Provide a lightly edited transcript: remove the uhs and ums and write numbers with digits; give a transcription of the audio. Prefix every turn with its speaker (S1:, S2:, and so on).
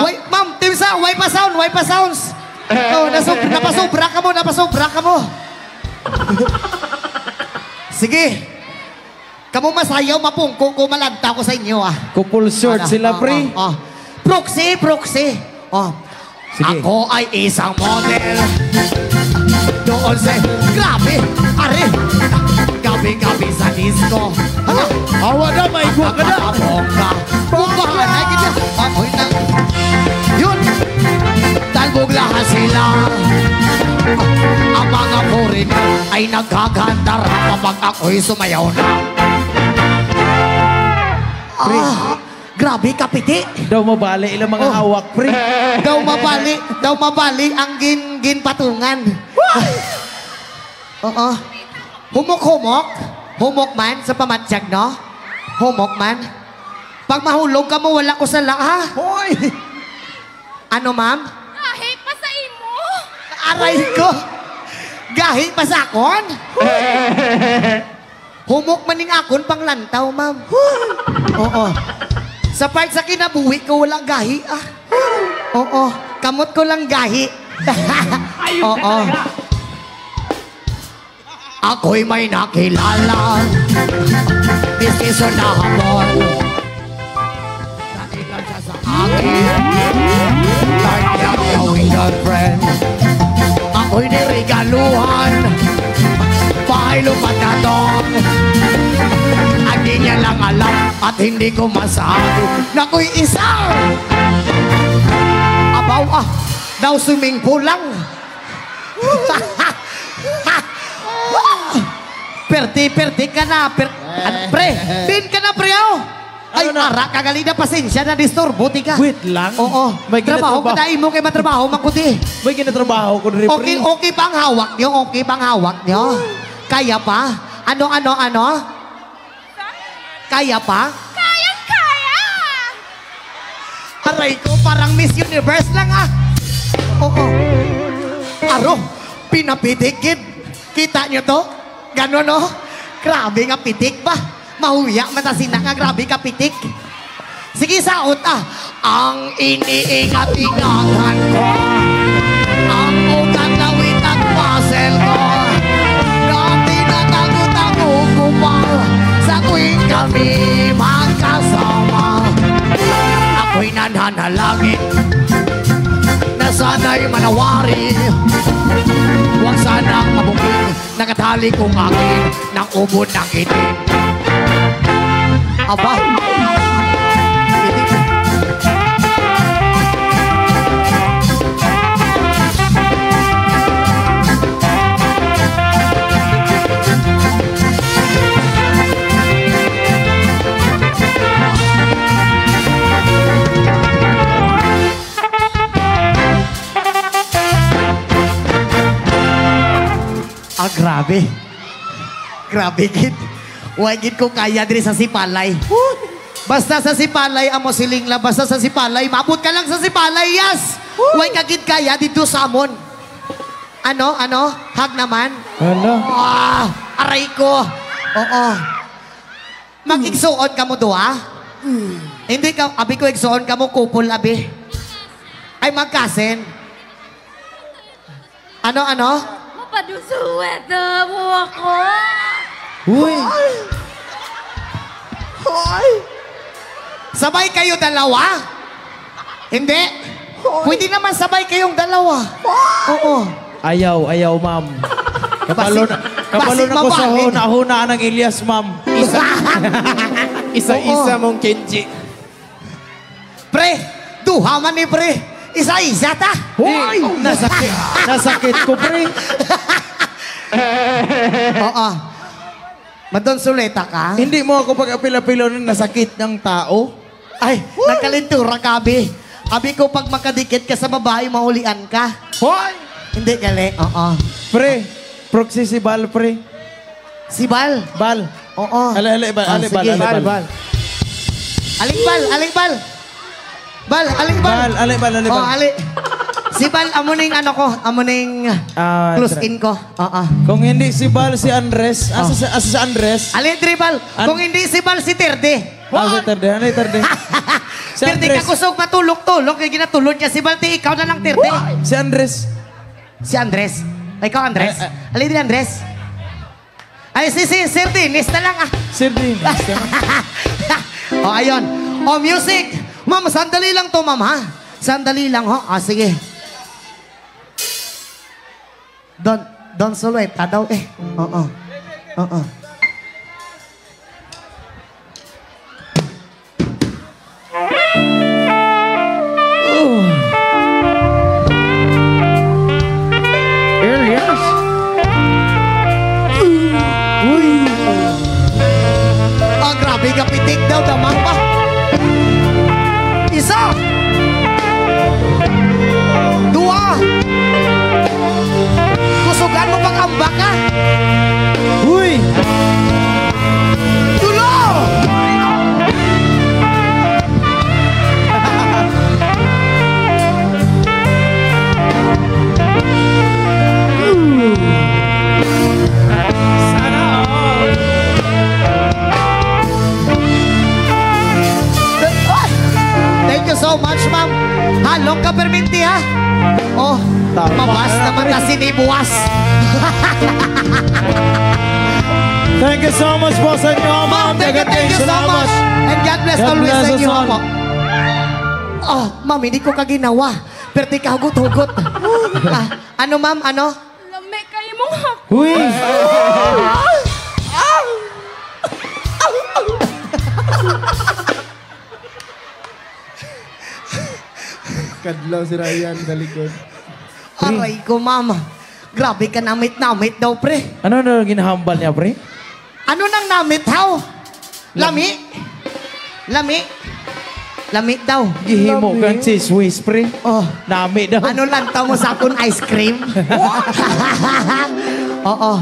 S1: Ma'am, Team Sa, way pa sounds. Oh, napasubra ka mo. Sige. Kamu masayaw, mapungko ko, malanta ko sa inyo, ah.
S2: Couple short sila, pre.
S1: Proxy.
S2: Sige.
S1: Ako ay isang model. Doon sa, grabe, are. Gabi-gabi sa disco. Hala,
S2: Awa na, may iguwa ka na.
S1: Bongga, nakikita. Ako'y na. Yun. Talbuglahan sila. Ang mga foreigner ay nagkagandara kapag ako'y sumayaw na. Grabe, kapiti.
S2: Daw mabali ilang mga hawak, pre.
S1: Daw mabali ang ginpatungan. Oo. Humok man sa pamatsyag, no? Humok man. Pag mahulog ka mo, wala ko sa ha?
S2: Hoy!
S1: Ano, ma'am?
S3: Gahi pa sa imo.
S1: Aray ko. Gahi pa sa akon? Humok maning akon pang lantaw, ma'am. Oo. Sa part sa kinabuhi ko, wala gahi, ah. Oo. Kamot ko lang gahi. Oo. Ako'y may nakilala. Diskeso na hamon. Nailan siya sa akin. Start niya gawing girlfriend. Ako'y niregaluhan. Bahay lumatadong. Hindi niya lang alam at hindi ko masabi na ko'y isang abaw, daw swimming pool lang. Perti ka na. Pre, din ka na, pre, oh. Ay, ara, kagalina, pasensya na disturbo, tika.
S2: Wait lang.
S1: Oo.
S2: May
S1: Trabaho ka dahil mo kay matrabaho, makuti.
S2: May ginatrabaho ko rin, pre.
S1: Okay pang hawak niyo. Kaya pa? Ano? Kaya pa?
S3: Kayang-kaya.
S1: Aray ko, parang Miss Universe lang, ah. Oo. Aro, pinapitik, kid. Kita nyo to? Ganon, no? Grabe nga pitik ba? Mahuya, matasin na nga, grabe ka pitik. Sige, saot, ah. Ang iniingat-ingatan ko, ang ugat lawit at muscle ko, dati natago-tago ko pa, sa tuwing kami magkasama. Ako'y nananalangin na sana'y manawari. Huwag sanang mabungin, nakatali kong akin ng ubod ng itim. Aba, grabe. Grabe, kid. Huwag ko kaya din sa Sipalay. Basta sa Sipalay, amo siling lang. Basta sa Sipalay, mabot ka lang sa Sipalay, yes! Huwag ka kid kaya dito sa amon. Ano? Hag naman?
S2: Ano?
S1: Aray ko. Oo. Mag-igsuon ka mo do, ha? Hindi ka, abi ko igsuon ka mo, kupol, abi. Ay, magkasin. Ano?
S3: Mapadusuwet mo ako.
S2: Uy!
S1: Sabay kayo dalawa? Hindi? Pwede naman sabay kayong dalawa. Oo.
S2: Ayaw, ma'am. Kapalo na ko sa huna-hunaan ng Elias, ma'am. Isa-isa mong Kenji.
S1: Pre, duha man ni pre. Isa-isa ta.
S2: Hoy! Nasakit ko, pre.
S1: Oo. Madon suleta ka?
S2: Hindi mo ako pag-apil-apilo na nasakit ng tao.
S1: Ay, nagkalintura ka, abi. Abi ko pag makadikit ka sa babae, mahulian ka.
S2: Hoy!
S1: Hindi, gali. Oo.
S2: Pre, proxy si Bal, pre.
S1: Si Bal?
S2: Bal.
S1: Oo.
S2: Bal.
S1: Aling Bal. Oh, ali. Si Bal, amuning ano ko, amuning close in ko. Oo.
S2: Kung hindi si Bal, si Andres. Asa si Andres?
S1: Ali, Bal. Kung hindi si Bal, si Terde.
S2: Saturday. Ano yung Saturday? Si
S1: Tirde
S2: Andres.
S1: ka kusog matulog-tulog. Kaya ginatulog niya si Balti. Ikaw na lang, Tirde.
S2: Si Andres.
S1: Si Andres. Ikaw, Andres. Alin din, Andres. Ay, si Sir Dinis na lang, ah.
S2: Sir Dean.
S1: O, ayun. O, music. Ma'am, sandali lang to, ma'am, ha? Sandali lang, ho. Ah, sige. Don Solueta daw, eh. Oo. Oo.
S2: Elias. Uy.
S1: Oh, grabe ka pitik daw, damang pa. Isa. Dua. Kusugan mo pang ambak, ha?
S2: Uy.
S1: Tulo.
S2: Sana all.
S1: Thank you so much, ma'am. Halong ka perminti, ha? Oh,
S2: Tama
S1: mabas
S2: na,
S1: naman
S2: pre.
S1: na sinibuwas.
S2: Thank you so much po sa inyo, ma'am.
S1: Thank you so
S2: Salamat.
S1: much. And God bless
S2: God
S1: always
S2: bless
S1: sa
S2: us
S1: inyo,
S2: all.
S1: po. Oh, ma'am, hindi ko kaginawa. Pero di ka hugot-hugot. Ano, ma'am? Ano?
S3: Lame kayo mong hako.
S2: Uy.
S4: Kadlaw si Ryan sa likod.
S1: Aray ko, ma'am. Grabe ka namit-namit daw, pre.
S2: Ano na ginahambal niya, pre?
S1: Ano nang namit, how? Lami? Lami? Lami daw.
S2: Gihimo kang si Swiss, pre.
S1: Oh.
S2: Nami daw.
S1: Ano lang mo sa akong ice cream? Oo.